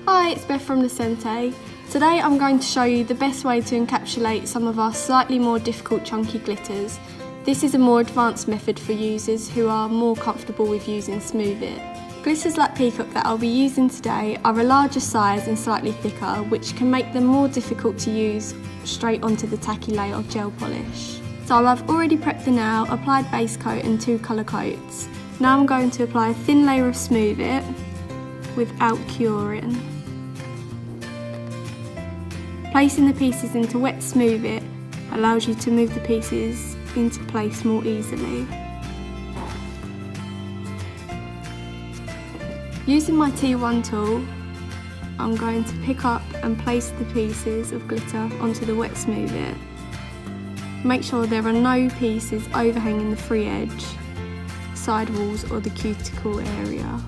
Hi, it's Beth from Lecenté. Today I'm going to show you the best way to encapsulate some of our slightly more difficult chunky glitters. This is a more advanced method for users who are more comfortable with using Smooth It. Glitters like Peacock that I'll be using today are a larger size and slightly thicker, which can make them more difficult to use straight onto the tacky layer of gel polish. So I've already prepped the nail, applied base coat and 2 colour coats. Now I'm going to apply a thin layer of Smooth It without curing. Placing the pieces into wet Smooth It allows you to move the pieces into place more easily. Using my T1 tool, I'm going to pick up and place the pieces of glitter onto the wet Smooth It. Make sure there are no pieces overhanging the free edge, side walls or the cuticle area.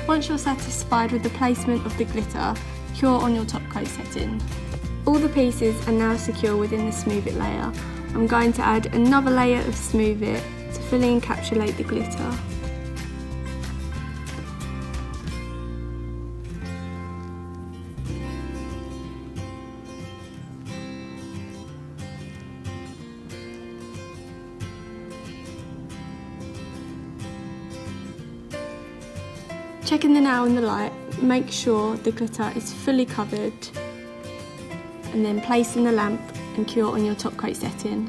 Once you're satisfied with the placement of the glitter, cure on your top coat setting. All the pieces are now secure within the Smooth It layer. I'm going to add another layer of Smooth It to fully encapsulate the glitter. Checking the nail in the light, make sure the glitter is fully covered and then place in the lamp and cure on your top coat setting.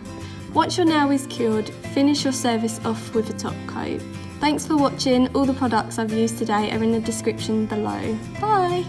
Once your nail is cured, finish your service off with a top coat. Thanks for watching. All the products I've used today are in the description below. Bye!